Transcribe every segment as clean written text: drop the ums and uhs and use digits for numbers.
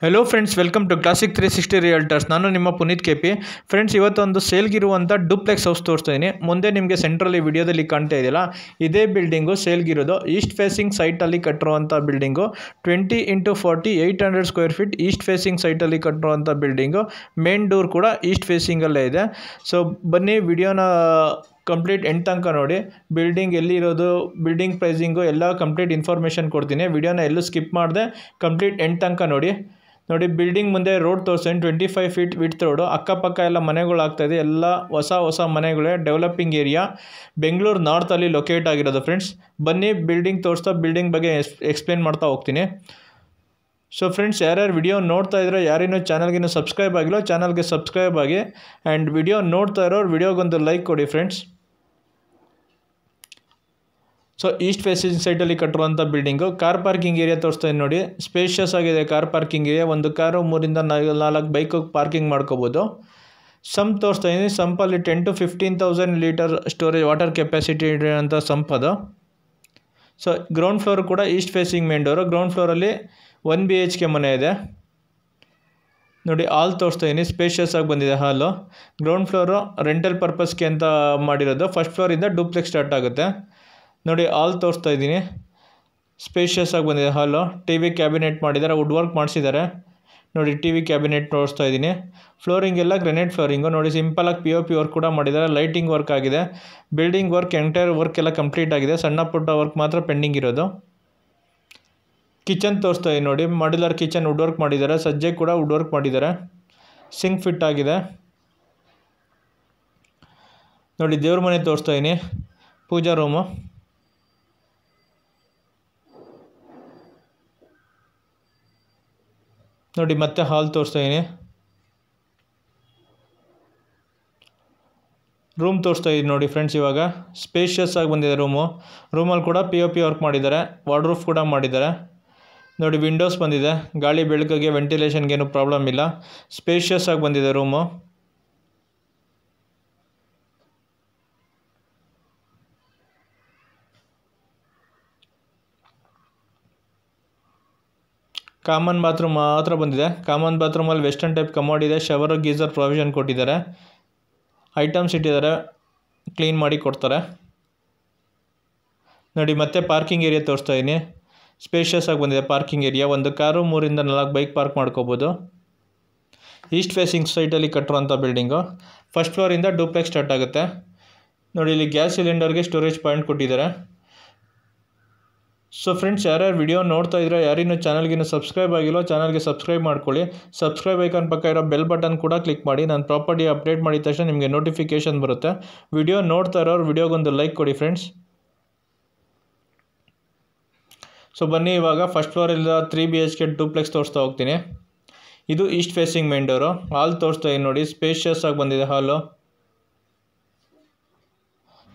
Hello friends, welcome to classic 360 realtors. ನಾನು ನಿಮ್ಮ Puneeth KP. Friends, ಇವತ್ತೊಂದು ಸೇಲ್ಗಿರುವಂಥ ಡೂಪ್ಲೆಕ್ಸ್ ಹೌಸ್ ತೋರಿಸ್ತಾ ಇದ್ದೀನಿ. ಮುಂದೆ ನಿಮಗೆ ಸೆಂಟ್ರಲ್ಲಿ ವಿಡಿಯೋದಲ್ಲಿ ಕಾಣ್ತಾ ಇದೆಯಲ್ಲ, ಇದೇ ಬಿಲ್ಡಿಂಗು ಸೇಲ್ಗಿರೋದು. ಈಸ್ಟ್ ಫೇಸಿಂಗ್ ಸೈಟಲ್ಲಿ ಕಟ್ಟಿರುವಂಥ building. 20x40 800 square feet east facing ಸೈಟಲ್ಲಿ ಕಟ್ಟಿರುವಂಥ ಬಿಲ್ಡಿಂಗು. ಮೇನ್ ಡೋರ್ ಕೂಡ ಈಸ್ಟ್ ಫೇಸಿಂಗಲ್ಲೇ ಇದೆ. ಸೊ ಬನ್ನಿ, ವಿಡಿಯೋನ ಕಂಪ್ಲೀಟ್ ಎಂಡ್ ತನಕ ನೋಡಿ. ಬಿಲ್ಡಿಂಗ್ ಎಲ್ಲಿರೋದು, ಬಿಲ್ಡಿಂಗ್ ಪ್ರೈಸಿಂಗು ಎಲ್ಲ ಕಂಪ್ಲೀಟ್ ಇನ್ಫಾರ್ಮೇಷನ್ ಕೊಡ್ತೀನಿ. ವಿಡಿಯೋನ ಎಲ್ಲೂ ಸ್ಕಿಪ್ ಮಾಡಿದೆ ಕಂಪ್ಲೀಟ್ ಎಂಡ್ ತನಕ ನೋಡಿ. ಬಿಲ್ಡಿಂಗ್ ಮುಂದೆ ರೋಡ್ ತೋರಿಸ್ತೀನಿ. 25 ಫೀಟ್ ವಿಡ್ತ್ ರೋಡು. ಅಕ್ಕಪಕ್ಕ ಎಲ್ಲ ಮನೆಗಳಾಗ್ತಾಯಿದೆ. ಎಲ್ಲ ಹೊಸ ಮನೆಗಳೇ. Developing area. ಬೆಂಗಳೂರು ನಾರ್ತಲ್ಲಿ ಲೊಕೇಟ್ ಆಗಿರೋದು ಫ್ರೆಂಡ್ಸ್. ಬನ್ನಿ, ಬಿಲ್ಡಿಂಗ್ ತೋರಿಸ್ತಾ ಬಿಲ್ಡಿಂಗ್ ಬಗ್ಗೆ ಎಕ್ಸ್ಪ್ಲೇನ್ ಮಾಡ್ತಾ ಹೋಗ್ತೀನಿ. ಸೊ ಫ್ರೆಂಡ್ಸ್, ಯಾರ್ಯಾರು ವಿಡಿಯೋ ನೋಡ್ತಾ ಇದ್ರೆ, ಯಾರೇನೂ ಚಾನಲ್ಗಿನ್ನೂ ಸಬ್ಸ್ಕ್ರೈಬ್ ಆಗಿಲ್ಲ, ಚಾನಲ್ಗೆ ಸಬ್ಸ್ಕ್ರೈಬ್ ಆಗಿ. ಆ್ಯಂಡ್ ವಿಡಿಯೋ ನೋಡ್ತಾ ಇರೋರು ವಿಡಿಯೋಗೊಂದು ಲೈಕ್ ಕೊಡಿ ಫ್ರೆಂಡ್ಸ್. ಸೊ ಈಸ್ಟ್ ಫೇಸಿಂಗ್ ಸೈಟಲ್ಲಿ ಕಟ್ಟಿರುವಂಥ ಬಿಲ್ಡಿಂಗು. ಕಾರ್ ಪಾರ್ಕಿಂಗ್ ಏರಿಯಾ ತೋರಿಸ್ತಾ ಇದ್ದೀನಿ ನೋಡಿ. ಸ್ಪೇಷಿಯಸ್ ಆಗಿದೆ ಕಾರ್ ಪಾರ್ಕಿಂಗ್ ಏರಿಯಾ. ಒಂದು ಕಾರು 3 ಇಂದ 4 ಬೈಕು ಪಾರ್ಕಿಂಗ್ ಮಾಡ್ಕೋಬೋದು. ಸಂಪ್ ತೋರಿಸ್ತಾ ಇದ್ದೀನಿ. ಸಂಪಲ್ಲಿ 10,000 to 15,000 litre storage water capacity ಇರೋಂಥ ಸಂಪ್ ಅದು. ಸೊ ಗ್ರೌಂಡ್ ಫ್ಲೋರ್ ಕೂಡ east facing main door. Ground ಫ್ಲೋರಲ್ಲಿ 1 BHK ಮನೆ ಇದೆ ನೋಡಿ. ಹಾಲ್ ತೋರಿಸ್ತಾ ಇದ್ದೀನಿ. ಸ್ಪೇಷಿಯಸ್ ಆಗಿ ಬಂದಿದೆ ಹಾಲು. ಗ್ರೌಂಡ್ ಫ್ಲೋರು ರೆಂಟಲ್ ಪರ್ಪಸ್ಗೆ ಅಂತ ಮಾಡಿರೋದು. ಫಸ್ಟ್ ಫ್ಲೋರಿಂದ ಡೂಪ್ಲೆಕ್ಸ್ ಸ್ಟಾರ್ಟ್ ಆಗುತ್ತೆ ನೋಡಿ. ಹಾಲ್ ತೋರಿಸ್ತಾ ಇದ್ದೀನಿ. ಸ್ಪೇಷಿಯಸ್ ಆಗಿ ಬಂದಿದೆ ಹಾಲು. TV ಕ್ಯಾಬಿನೆಟ್ ಮಾಡಿದ್ದಾರೆ, ವುಡ್ ವರ್ಕ್ ಮಾಡಿಸಿದ್ದಾರೆ ನೋಡಿ. TV ಕ್ಯಾಬಿನೆಟ್ ತೋರಿಸ್ತಾ ಇದ್ದೀನಿ. ಫ್ಲೋರಿಂಗ್ ಎಲ್ಲ ಗ್ರೆನೇಟ್ ಫ್ಲೋರಿಂಗು ನೋಡಿ. ಸಿಂಪಲಾಗಿ POP ವರ್ಕ್ ಕೂಡ ಮಾಡಿದ್ದಾರೆ. ಲೈಟಿಂಗ್ ವರ್ಕ್ ಆಗಿದೆ. ಬಿಲ್ಡಿಂಗ್ ವರ್ಕ್ ಎಂಟೈರ್ ವರ್ಕ್ ಎಲ್ಲ ಕಂಪ್ಲೀಟ್ ಆಗಿದೆ. ಸಣ್ಣ ಪುಟ್ಟ ವರ್ಕ್ ಮಾತ್ರ ಪೆಂಡಿಂಗ್ ಇರೋದು. ಕಿಚನ್ ತೋರಿಸ್ತಾ ಇದ್ದೀನಿ ನೋಡಿ. ಮಾಡ್ಯುಲರ್ ಕಿಚನ್ ವುಡ್ ವರ್ಕ್ ಮಾಡಿದ್ದಾರೆ. ಸಜ್ಜೆ ಕೂಡ ವುಡ್ ವರ್ಕ್ ಮಾಡಿದ್ದಾರೆ. ಸಿಂಕ್ ಫಿಟ್ ಆಗಿದೆ ನೋಡಿ. ದೇವ್ರ ಮನೆ ತೋರಿಸ್ತಾ ಇದ್ದೀನಿ. ಪೂಜಾ ರೂಮು ನೋಡಿ. ಮತ್ತೆ ಹಾಲ್ ತೋರಿಸ್ತಾ ಇದ್ದೀನಿ. ರೂಮ್ ತೋರಿಸ್ತಾ ಇದ್ದೀನಿ ನೋಡಿ ಫ್ರೆಂಡ್ಸ್. ಇವಾಗ ಸ್ಪೇಷಿಯಸ್ ಆಗಿ ಬಂದಿದೆ ರೂಮು. ರೂಮಲ್ಲಿ ಕೂಡ POP ವರ್ಕ್ ಮಾಡಿದ್ದಾರೆ. ವಾರ್ಡ್ರೂಫ್ ಕೂಡ ಮಾಡಿದ್ದಾರೆ ನೋಡಿ. ವಿಂಡೋಸ್ ಬಂದಿದೆ. ಗಾಳಿ ಬೆಳಕಿಗೆ ವೆಂಟಿಲೇಷನ್ಗೇನು ಪ್ರಾಬ್ಲಮ್ ಇಲ್ಲ. ಸ್ಪೇಷಿಯಸ್ ಆಗಿ ಬಂದಿದೆ ರೂಮು. ಕಾಮನ್ ಬಾತ್ರೂಮ್ ಮಾತ್ರ ಬಂದಿದೆ. ಕಾಮನ್ ಬಾತ್ರೂಮಲ್ಲಿ ವೆಸ್ಟರ್ನ್ ಟೈಪ್ ಕಮೋಡ್ ಇದೆ. ಶವರು ಗೀಸರ್ ಪ್ರೊವಿಷನ್ ಕೊಟ್ಟಿದ್ದಾರೆ. ಐಟಮ್ಸ್ ಇಟ್ಟಿದ್ದಾರೆ, ಕ್ಲೀನ್ ಮಾಡಿ ಕೊಡ್ತಾರೆ ನೋಡಿ. ಮತ್ತೆ ಪಾರ್ಕಿಂಗ್ ಏರಿಯಾ ತೋರಿಸ್ತಾ ಇದ್ದೀನಿ. ಸ್ಪೇಷಿಯಸ್ ಆಗಿ ಬಂದಿದೆ ಪಾರ್ಕಿಂಗ್ ಏರಿಯಾ. ಒಂದು ಕಾರು 3 ಇಂದ 4 ಬೈಕ್ ಪಾರ್ಕ್ ಮಾಡ್ಕೋಬೋದು. ಈಸ್ಟ್ ಫೇಸಿಂಗ್ ಸೈಟಲ್ಲಿ ಕಟ್ಟಿರುವಂಥ ಬಿಲ್ಡಿಂಗು. ಫಸ್ಟ್ ಫ್ಲೋರಿಂದ ಡೂಪ್ಲೆಕ್ಸ್ ಸ್ಟಾರ್ಟ್ ಆಗುತ್ತೆ ನೋಡಿ. ಇಲ್ಲಿ ಗ್ಯಾಸ್ ಸಿಲಿಂಡರ್ಗೆ ಸ್ಟೋರೇಜ್ ಪಾಯಿಂಟ್ ಕೊಟ್ಟಿದ್ದಾರೆ. ಸೊ ಫ್ರೆಂಡ್ಸ್, ಯಾರ್ಯಾರು ವಿಡಿಯೋ ನೋಡ್ತಾ ಇದ್ರೆ, ಯಾರಿನ್ನೂ ಚಾನಲ್ಗಿನ್ನೂ ಸಬ್ಸ್ಕ್ರೈಬ್ ಆಗಿಲ್ಲ, ಚಾನಲ್ಗೆ ಸಬ್ಸ್ಕ್ರೈಬ್ ಮಾಡ್ಕೊಳ್ಳಿ. ಸಬ್ಸ್ಕ್ರೈಬ್ ಐಕಾನ್ ಪಕ್ಕ ಇರೋ ಬೆಲ್ ಬಟನ್ ಕೂಡ ಕ್ಲಿಕ್ ಮಾಡಿ. ನಾನು ಪ್ರಾಪರ್ಟಿ ಅಪ್ಡೇಟ್ ಮಾಡಿದ ತಕ್ಷಣ ನಿಮಗೆ ನೋಟಿಫಿಕೇಷನ್ ಬರುತ್ತೆ. ವಿಡಿಯೋ ನೋಡ್ತಾ ಇರೋರು ವಿಡಿಯೋಗೊಂದು ಲೈಕ್ ಕೊಡಿ ಫ್ರೆಂಡ್ಸ್. ಸೊ ಬನ್ನಿ, ಇವಾಗ ಫಸ್ಟ್ ಫ್ಲೋರಿಂದ 3 BHK ಡೂಪ್ಲೆಕ್ಸ್ ತೋರಿಸ್ತಾ ಹೋಗ್ತೀನಿ. ಇದು ಈಸ್ಟ್ ಫೇಸಿಂಗ್ ಮೇನ್ ಡೋರು. ಹಾಲ್ ತೋರಿಸ್ತಾ ಇದ್ದೀನಿ ನೋಡಿ. ಸ್ಪೇಷಿಯಸ್ ಆಗಿ ಬಂದಿದೆ ಹಾಲು.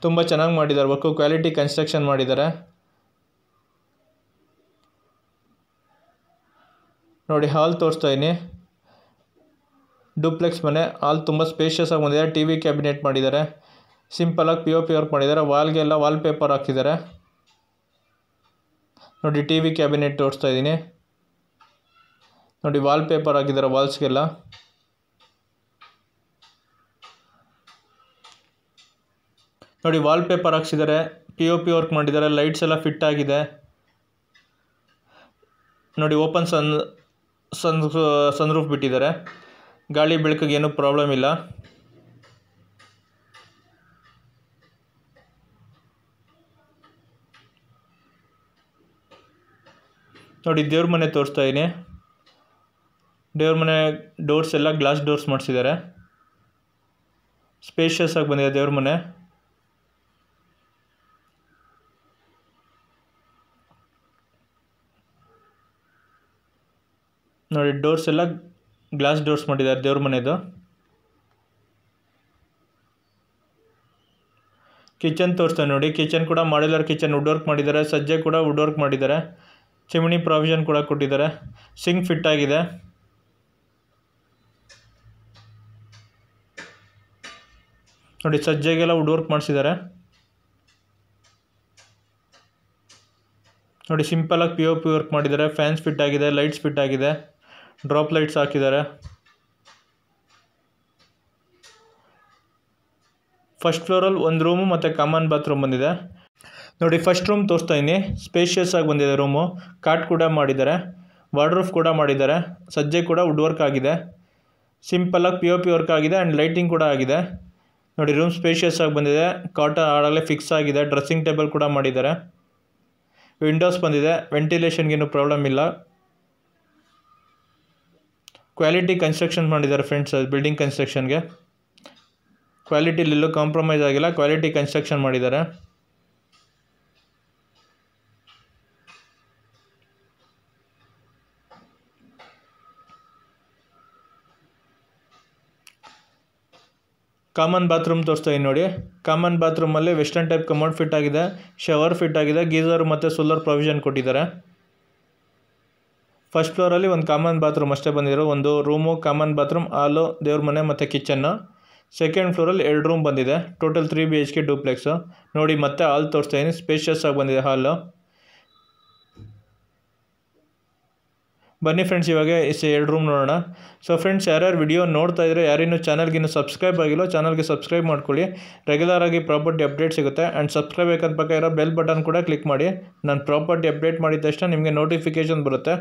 ತುಂಬ ಚೆನ್ನಾಗಿ ಮಾಡಿದ್ದಾರೆ ವರ್ಕು. ಕ್ವಾಲಿಟಿ ಕನ್ಸ್ಟ್ರಕ್ಷನ್ ಮಾಡಿದ್ದಾರೆ ನೋಡಿ. ಹಾಲ್ ತೋರಿಸ್ತಾ ಇದ್ದೀನಿ. ಡೂಪ್ಲೆಕ್ಸ್ ಮನೆ. ಹಾಲ್ ತುಂಬ ಸ್ಪೇಷಿಯಸ್ ಆಗಿ ಬಂದಿದೆ. TV ಕ್ಯಾಬಿನೆಟ್ ಮಾಡಿದ್ದಾರೆ. ಸಿಂಪಲಾಗಿ POP ವರ್ಕ್ ಮಾಡಿದ್ದಾರೆ. ವಾಲ್ಗೆಲ್ಲ ವಾಲ್ ಪೇಪರ್ ಹಾಕಿದ್ದಾರೆ ನೋಡಿ. TV ಕ್ಯಾಬಿನೆಟ್ ತೋರಿಸ್ತಾ ಇದ್ದೀನಿ ನೋಡಿ. ವಾಲ್ ಪೇಪರ್ ಹಾಕಿದ್ದಾರೆ ವಾಲ್ಸ್ಗೆಲ್ಲ ನೋಡಿ. ವಾಲ್ ಪೇಪರ್ ಹಾಕ್ಸಿದ್ದಾರೆ, POP ವರ್ಕ್ ಮಾಡಿದ್ದಾರೆ. ಲೈಟ್ಸ್ ಎಲ್ಲ ಫಿಟ್ ಆಗಿದೆ ನೋಡಿ. ಓಪನ್ ಸನ್ ರೂಫ್ ಬಿಟ್ಟಿದ್ದಾರೆ. ಗಾಳಿ ಬೆಳಕಿಗೆ ಏನೂ ಪ್ರಾಬ್ಲಮ್ ಇಲ್ಲ ನೋಡಿ. ದೇವ್ರ ಮನೆ ತೋರಿಸ್ತಾ ಇದ್ದೀನಿ. ದೇವ್ರ ಮನೆ ಡೋರ್ಸ್ ಎಲ್ಲ ಗ್ಲಾಸ್ ಡೋರ್ಸ್ ಮಾಡಿಸಿದ್ದಾರೆ. ಸ್ಪೇಷಿಯಸ್ ಆಗಿ ಬಂದಿದೆ ದೇವ್ರ ಮನೆ ನೋಡಿ. ಡೋರ್ಸ್ ಎಲ್ಲ ಗ್ಲಾಸ್ ಡೋರ್ಸ್ ಮಾಡಿದ್ದಾರೆ ದೇವ್ರ ಮನೆದು. ಕಿಚನ್ ತೋರಿಸ್ತಾ ನೋಡಿ. ಕಿಚನ್ ಕೂಡ ಮಾಡ್ಯುಲರ್ ಕಿಚನ್ ವುಡ್ ವರ್ಕ್ ಮಾಡಿದ್ದಾರೆ. ಸಜ್ಜೆ ಕೂಡ ವುಡ್ ವರ್ಕ್ ಮಾಡಿದ್ದಾರೆ. ಚಿಮಣಿ ಪ್ರಾವಿಷನ್ ಕೂಡ ಕೊಟ್ಟಿದ್ದಾರೆ. ಸಿಂಕ್ ಫಿಟ್ ಆಗಿದೆ ನೋಡಿ. ಸಜ್ಜೆಗೆಲ್ಲ ವುಡ್ ವರ್ಕ್ ಮಾಡಿಸಿದ್ದಾರೆ ನೋಡಿ. ಸಿಂಪಲಾಗಿ POP ವರ್ಕ್ ಮಾಡಿದ್ದಾರೆ. ಫ್ಯಾನ್ಸ್ ಫಿಟ್ ಆಗಿದೆ, ಲೈಟ್ಸ್ ಫಿಟ್ ಆಗಿದೆ. ಡ್ರಾಪ್ ಲೈಟ್ಸ್ ಹಾಕಿದ್ದಾರೆ. ಫಸ್ಟ್ ಫ್ಲೋರಲ್ಲಿ ಒಂದು ರೂಮು ಮತ್ತು ಕಾಮನ್ ಬಾತ್ರೂಮ್ ಬಂದಿದೆ. ನೋಡಿ ಫಸ್ಟ್ ರೂಮ್ ತೋರಿಸ್ತಾ ಇದ್ದೀನಿ. ಸ್ಪೇಷಿಯಸ್ ಆಗಿ ಬಂದಿದೆ ರೂಮು. ಕಾಟ್ ಕೂಡ ಮಾಡಿದ್ದಾರೆ, ವಾರ್ಡ್ರೂಫ್ ಕೂಡ ಮಾಡಿದ್ದಾರೆ, ಸಜ್ಜೆ ಕೂಡ ವುಡ್ ವರ್ಕ್ ಆಗಿದೆ, ಸಿಂಪಲಾಗಿ POP ವರ್ಕ್ ಆಗಿದೆ ಆ್ಯಂಡ್ ಲೈಟಿಂಗ್ ಕೂಡ ಆಗಿದೆ. ನೋಡಿ ರೂಮ್ ಸ್ಪೇಷಿಯಸ್ ಆಗಿ ಬಂದಿದೆ. ಕಾಟ ಆಡಲೇ ಫಿಕ್ಸ್ ಆಗಿದೆ. ಡ್ರೆಸ್ಸಿಂಗ್ ಟೇಬಲ್ ಕೂಡ ಮಾಡಿದ್ದಾರೆ. ವಿಂಡೋಸ್ ಬಂದಿದೆ. ವೆಂಟಿಲೇಷನ್ಗೇನು ಪ್ರಾಬ್ಲಮ್ ಇಲ್ಲ. ಕ್ವಾಲಿಟಿ ಕನ್ಸ್ಟ್ರಕ್ಷನ್ ಮಾಡಿದ್ದಾರೆ ಫ್ರೆಂಡ್ಸ್. ಬಿಲ್ಡಿಂಗ್ ಕನ್ಸ್ಟ್ರಕ್ಷನ್ಗೆ ಕ್ವಾಲಿಟಿಲೆಲ್ಲೂ ಕಾಂಪ್ರಮೈಸ್ ಆಗಿಲ್ಲ. ಕ್ವಾಲಿಟಿ ಕನ್ಸ್ಟ್ರಕ್ಷನ್ ಮಾಡಿದ್ದಾರೆ. ಕಾಮನ್ ಬಾತ್ರೂಮ್ ತೋರಿಸ್ತಾ ಇದ್ದೀನಿ ನೋಡಿ. ಕಾಮನ್ ಬಾತ್ರೂಮಲ್ಲಿ ವೆಸ್ಟರ್ನ್ ಟೈಪ್ ಕಮೋಡ್ ಫಿಟ್ ಆಗಿದೆ, ಶವರ್ ಫಿಟ್ ಆಗಿದೆ, ಗೀಸರ್ ಮತ್ತು ಸೋಲಾರ್ ಪ್ರೊವಿಷನ್ ಕೊಟ್ಟಿದ್ದಾರೆ. ಫಸ್ಟ್ ಫ್ಲೋರಲ್ಲಿ ಒಂದು ಕಾಮನ್ ಬಾತ್ರೂಮ್ ಅಷ್ಟೇ ಬಂದಿರೋ, ಒಂದು ರೂಮು, ಕಾಮನ್ ಬಾತ್ರೂಮ್, ಹಾಲು, ದೇವ್ರ ಮನೆ ಮತ್ತು ಕಿಚನ್ನು. ಸೆಕೆಂಡ್ ಫ್ಲೋರಲ್ಲಿ 2 ರೂಮ್ ಬಂದಿದೆ. Total 3 BHK ಡೂಪ್ಲೆಕ್ಸು. ನೋಡಿ ಮತ್ತೆ ಹಾಲ್ ತೋರಿಸ್ತಾ ಇದ್ದೀನಿ. ಸ್ಪೇಷಿಯಸ್ ಆಗಿ ಬಂದಿದೆ ಹಾಲು. ಬನ್ನಿ ಫ್ರೆಂಡ್ಸ್, ಇವಾಗ 2 ರೂಮ್ ನೋಡೋಣ. ಸೊ ಫ್ರೆಂಡ್ಸ್, ಯಾರ್ಯಾರು ವಿಡಿಯೋ ನೋಡ್ತಾ ಇದ್ರೆ, ಯಾರಿನ್ನೂ ಚಾನಲ್ಗಿನ್ನೂ ಸಬ್ಸ್ಕ್ರೈಬ್ ಆಗಿಲ್ಲ, ಚಾನಲ್ಗೆ ಸಬ್ಸ್ಕ್ರೈಬ್ ಮಾಡ್ಕೊಳ್ಳಿ. ರೆಗ್ಯುಲರ್ ಆಗಿ ಪ್ರಾಪರ್ಟಿ ಅಪ್ಡೇಟ್ ಸಿಗುತ್ತೆ. ಆ್ಯಂಡ್ ಸಬ್ಸ್ಕ್ರೈಬ್ ಬೇಕಂತ ಪಕ್ಕ ಇರೋ ಬೆಲ್ ಬಟನ್ ಕೂಡ ಕ್ಲಿಕ್ ಮಾಡಿ. ನಾನು ಪ್ರಾಪರ್ಟಿ ಅಪ್ಡೇಟ್ ಮಾಡಿದ ತಕ್ಷಣ ನಿಮಗೆ ನೋಟಿಫಿಕೇಷನ್ ಬರುತ್ತೆ.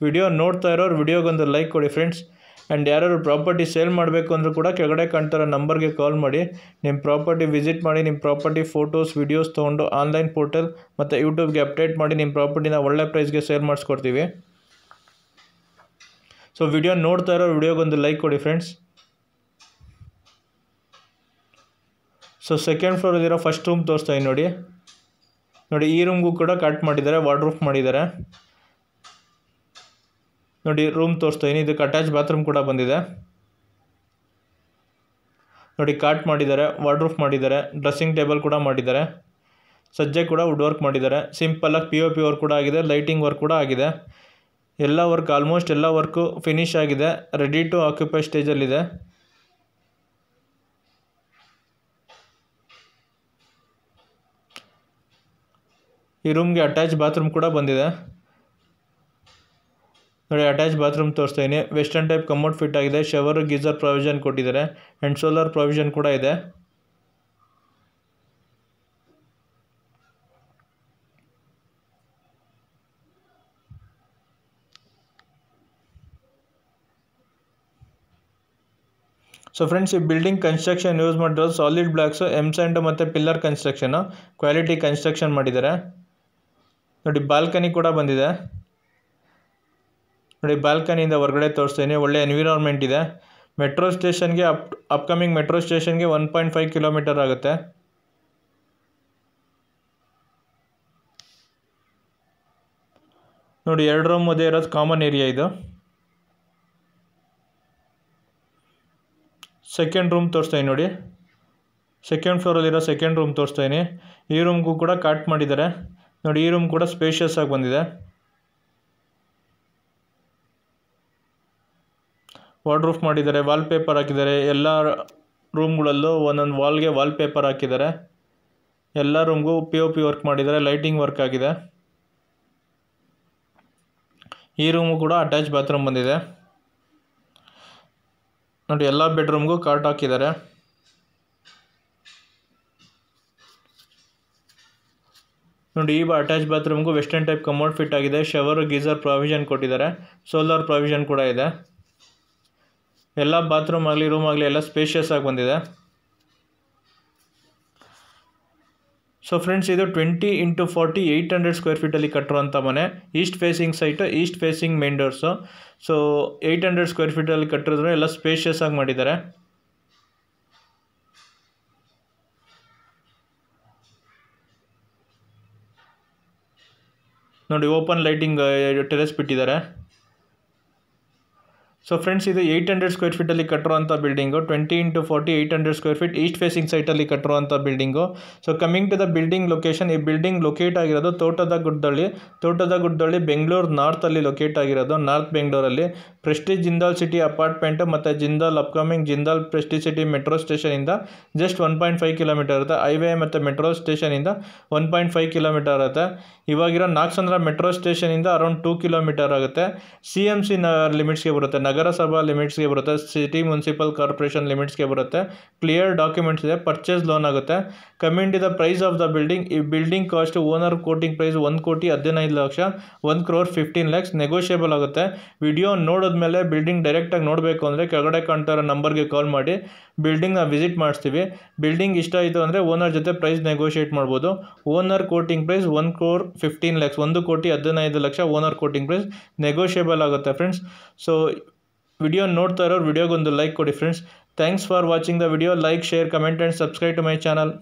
ವಿಡಿಯೋ ನೋಡ್ತಾ ಇರೋರು ವಿಡಿಯೋಗೊಂದು ಲೈಕ್ ಕೊಡಿ ಫ್ರೆಂಡ್ಸ್. ಆ್ಯಂಡ್ ಯಾರು ಪ್ರಾಪರ್ಟಿ ಸೇಲ್ ಮಾಡಬೇಕು ಅಂದರೂ ಕೂಡ ಕೆಳಗಡೆ ಕಾಣ್ತಿರೋ ನಂಬರ್ಗೆ ಕಾಲ್ ಮಾಡಿ. ನಿಮ್ಮ ಪ್ರಾಪರ್ಟಿ ವಿಸಿಟ್ ಮಾಡಿ, ನಿಮ್ಮ ಪ್ರಾಪರ್ಟಿ ಫೋಟೋಸ್ ವಿಡಿಯೋಸ್ ತೊಗೊಂಡು ಆನ್ಲೈನ್ ಪೋರ್ಟಲ್ ಮತ್ತು ಯೂಟ್ಯೂಬ್ಗೆ ಅಪ್ಡೇಟ್ ಮಾಡಿ ನಿಮ್ಮ ಪ್ರಾಪರ್ಟಿನ ಒಳ್ಳೆ ಪ್ರೈಸ್ಗೆ ಸೇಲ್ ಮಾಡಿಸ್ಕೊಡ್ತೀವಿ. ಸೊ ವಿಡಿಯೋ ನೋಡ್ತಾ ಇರೋ ವಿಡಿಯೋಗೊಂದು ಲೈಕ್ ಕೊಡಿ ಫ್ರೆಂಡ್ಸ್. ಸೊ ಸೆಕೆಂಡ್ ಫ್ಲೋರಲ್ಲಿರೋ ಫಸ್ಟ್ ರೂಮ್ ತೋರಿಸ್ತಾ ಇದ್ದೀನಿ ನೋಡಿ. ನೋಡಿ ಈ ರೂಮ್ಗೂ ಕೂಡ ಕಟ್ ಮಾಡಿದ್ದಾರೆ, ವಾರ್ಡ್ರೂಫ್ ಮಾಡಿದ್ದಾರೆ. ನೋಡಿ ರೂಮ್ ತೋರಿಸ್ತಾ ಇದ್ದೀನಿ. ಇದಕ್ಕೆ ಅಟ್ಯಾಚ್ ಬಾತ್ರೂಮ್ ಕೂಡ ಬಂದಿದೆ. ನೋಡಿ ಕಾಟ್ ಮಾಡಿದ್ದಾರೆ, ವಾರ್ಡ್ರೂಫ್ ಮಾಡಿದ್ದಾರೆ, ಡ್ರೆಸ್ಸಿಂಗ್ ಟೇಬಲ್ ಕೂಡ ಮಾಡಿದ್ದಾರೆ, ಸಜ್ಜೆ ಕೂಡ ವುಡ್ ವರ್ಕ್ ಮಾಡಿದ್ದಾರೆ. ಸಿಂಪಲಾಗಿ POP ವರ್ಕ್ ಕೂಡ ಆಗಿದೆ, ಲೈಟಿಂಗ್ ವರ್ಕ್ ಕೂಡ ಆಗಿದೆ. ಎಲ್ಲ ವರ್ಕ್, ಆಲ್ಮೋಸ್ಟ್ ಎಲ್ಲ ವರ್ಕು ಫಿನಿಶ್ ಆಗಿದೆ. ರೆಡಿ ಟು ಆಕ್ಯುಪೈ ಸ್ಟೇಜಲ್ಲಿದೆ. ಈ ರೂಮ್ಗೆ ಅಟ್ಯಾಚ್ ಬಾತ್ರೂಮ್ ಕೂಡ ಬಂದಿದೆ. ನೋಡಿ ಅಟ್ಯಾಚ್ ಬಾತ್ರೂಮ್ ತೋರಿಸ್ತಾ ಇದ್ದೀನಿ. ವೆಸ್ಟರ್ನ್ ಟೈಪ್ ಕಮೋಡ್ ಫಿಟ್ ಆಗಿದೆ, ಶವರ್, ಗೀಸರ್ ಪ್ರೊವಿಷನ್ ಕೊಟ್ಟಿದ್ದಾರೆ ಆ್ಯಂಡ್ ಸೋಲಾರ್ ಪ್ರೊವಿಷನ್ ಕೂಡ ಇದೆ. ಸೊ ಫ್ರೆಂಡ್ಸ್, ಈ ಬಿಲ್ಡಿಂಗ್ ಕನ್ಸ್ಟ್ರಕ್ಷನ್ ಯೂಸ್ ಮಾಡಿರೋದು ಸಾಲಿಡ್ ಬ್ಲಾಕ್ಸು, M-ಸ್ಯಾಂಡ್ ಮತ್ತು ಪಿಲ್ಲರ್ ಕನ್ಸ್ಟ್ರಕ್ಷನು. ಕ್ವಾಲಿಟಿ ಕನ್ಸ್ಟ್ರಕ್ಷನ್ ಮಾಡಿದ್ದಾರೆ. ನೋಡಿ ಬಾಲ್ಕನಿ ಕೂಡ ಬಂದಿದೆ. ನೋಡಿ ಬಾಲ್ಕನಿಯಿಂದ ಹೊರಗಡೆ ತೋರಿಸ್ತೀನಿ. ಒಳ್ಳೆ ಎನ್ವಿರಾನ್ಮೆಂಟ್ ಇದೆ. ಮೆಟ್ರೋ ಸ್ಟೇಷನ್ಗೆ ಅಪ್ಕಮಿಂಗ್ ಮೆಟ್ರೋ ಸ್ಟೇಷನ್ಗೆ 1.5 ಕಿಲೋಮೀಟರ್ ಆಗುತ್ತೆ. ನೋಡಿ 2 ರೂಮ್ ಮಧ್ಯೆ ಇರೋದು ಕಾಮನ್ ಏರಿಯಾ ಇದು. ಸೆಕೆಂಡ್ ರೂಮ್ ತೋರಿಸ್ತಾ ಇದ್ದೀನಿ ನೋಡಿ. ಸೆಕೆಂಡ್ ಫ್ಲೋರಲ್ಲಿರೋ ಸೆಕೆಂಡ್ ರೂಮ್ ತೋರಿಸ್ತಾ ಇದ್ದೀನಿ. ಈ ರೂಮ್ಗೂ ಕೂಡ ಕಾಟ್ ಮಾಡಿದ್ದಾರೆ. ನೋಡಿ ಈ ರೂಮ್ ಕೂಡ ಸ್ಪೇಷಿಯಸ್ ಆಗಿ ಬಂದಿದೆ. ವಾರ್ಡ್ರೂಫ್ ಮಾಡಿದ್ದಾರೆ, ವಾಲ್ಪೇಪರ್ ಹಾಕಿದ್ದಾರೆ. ಎಲ್ಲ ರೂಮ್ಗಳಲ್ಲೂ ಒಂದೊಂದು ವಾಲ್ಗೆ ವಾಲ್ಪೇಪರ್ ಹಾಕಿದ್ದಾರೆ. ಎಲ್ಲ ರೂಮ್ಗೂ POP ವರ್ಕ್ ಮಾಡಿದ್ದಾರೆ, ಲೈಟಿಂಗ್ ವರ್ಕ್ ಆಗಿದೆ. ಈ ರೂಮು ಕೂಡ ಅಟ್ಯಾಚ್ ಬಾತ್ರೂಮ್ ಬಂದಿದೆ. ನೋಡಿ ಎಲ್ಲ ಬೆಡ್ರೂಮ್ಗೂ ಕಾಟ್ ಹಾಕಿದ್ದಾರೆ. ನೋಡಿ ಈ ಅಟ್ಯಾಚ್ ಬಾತ್ರೂಮ್ಗೂ ವೆಸ್ಟರ್ನ್ ಟೈಪ್ ಕಮೋಡ್ ಫಿಟ್ ಆಗಿದೆ, ಶವರ್, ಗೀಸರ್ ಪ್ರೊವಿಷನ್ ಕೊಟ್ಟಿದ್ದಾರೆ, ಸೋಲಾರ್ ಪ್ರೊವಿಷನ್ ಕೂಡ ಇದೆ. ಎಲ್ಲ ಬಾತ್ರೂಮ್ ಆಗಲಿ ರೂಮ್ ಆಗಲಿ ಎಲ್ಲ ಸ್ಪೇಷಿಯಸ್ ಆಗಿ ಬಂದಿದೆ. ಸೊ ಫ್ರೆಂಡ್ಸ್, ಇದು 20x40 800 ಸ್ಕ್ವೇರ್ ಫೀಟಲ್ಲಿ ಕಟ್ಟಿರುವಂಥ ಮನೆ. East facing site, east facing main doors. So 800 square ಫೀಟಲ್ಲಿ ಕಟ್ಟಿರೋದ್ರೆ ಎಲ್ಲ ಸ್ಪೇಷಿಯಸ್ ಆಗಿ ಮಾಡಿದ್ದಾರೆ. ನೋಡಿ ಓಪನ್ ಲೈಟಿಂಗ್ ಟೆರೆಸ್ ಬಿಟ್ಟಿದ್ದಾರೆ. ಸೊ ಫ್ರೆಂಡ್ಸ್ ಇದು 800 ಸ್ಕ್ವೇರ್ ಫೀಟಲ್ಲಿ ಕಟ್ಟಿರುವಂಥ building 20x40 800 square feet east facing ಸೈಟಲ್ಲಿ ಕಟ್ಟಿರುವಂಥ building. So coming to the building location, ಈ ಬಿಲ್ಡಿಂಗ್ ಲೊಕೇಟ್ ಆಗಿರೋದು ತೋಟದ ಗುಡ್ಡಳ್ಳಿ ಬೆಂಗಳೂರು ನಾರ್ತಲ್ಲಿ ಲೊಕೇಟ್ ಆಗಿರೋದು, ನಾರ್ತ್ ಬೆಂಗಳೂರಲ್ಲಿ. ಪ್ರೆಸ್ಟೀಜ್ ಜಿಂದಾಲ್ ಸಿಟಿ ಅಪಾರ್ಟ್ಮೆಂಟು ಮತ್ತು Jindal upcoming Jindal Prestige city metro ಸ್ಟೇಷನಿಂದ ಜಸ್ಟ್ 1.5 ಕಿಲೋಮೀಟರ್ ಇರುತ್ತೆ. ಹೈವೇ ಮತ್ತು ಮೆಟ್ರೋ ಸ್ಟೇಷನಿಂದ 1.5 ಕಿಲೋಮೀಟರ್ ಇರುತ್ತೆ. ಇವಾಗಿರೋ ನಾಗಸಂದ್ರ ಮೆಟ್ರೋ ಸ್ಟೇಷನಿಂದ ಅರೌಂಡ್ 2 ಕಿಲೋಮೀಟರ್ ಆಗುತ್ತೆ. CMC ಲಿಮಿಟ್ಸ್ಗೆ ಬರುತ್ತೆ, ನಗರಸಭಾ ಲಿಮಿಟ್ಸ್ಗೆ ಬರುತ್ತೆ, ಸಿಟಿ ಮುನ್ಸಿಪಲ್ ಕಾರ್ಪೊರೇಷನ್ ಲಿಮಿಟ್ಸ್ಗೆ ಬರುತ್ತೆ. ಕ್ಲಿಯರ್ ಡಾಕ್ಯುಮೆಂಟ್ಸ್ ಇದೆ, ಪರ್ಚೇಸ್ ಲೋನ್ ಆಗುತ್ತೆ. Coming to the price of the building, ಈ building cost owner quoting price 1,15,00,000 1,15,00,000 negotiable ಆಗುತ್ತೆ. ವಿಡಿಯೋ ನೋಡಿದ್ಮೇಲೆ ಬಿಲ್ಡಿಂಗ್ ಡೈರೆಕ್ಟಾಗಿ ನೋಡಬೇಕು ಅಂದರೆ ಕೆಳಗಡೆ ಕಾಣ್ತಾ ಇರೋ ನಂಬರ್ಗೆ ಕಾಲ್ ಮಾಡಿ ಬಿಲ್ಡಿಂಗ್ನ ವಿಸಿಟ್ ಮಾಡಿಸ್ತೀವಿ. ಬಿಲ್ಡಿಂಗ್ ಇಷ್ಟ ಆಯಿತು ಅಂದರೆ ಓನರ್ ಜೊತೆ ಪ್ರೈಸ್ ನೆಗೋಷಿಯೇಟ್ ಮಾಡ್ಬೋದು. Owner quoting price 1,15,00,000 1,15,00,000 owner quoting price negotiable ಆಗುತ್ತೆ ಫ್ರೆಂಡ್ಸ್. ಸೊ ವಿಡಿಯೋ ನೋಡ್ತಾ ಇರೋರು ವಿಡಿಯೋಗೊಂದು ಲೈಕ್ ಕೊಡಿ friends. Thanks for watching the video. Like, share, comment and subscribe to my channel.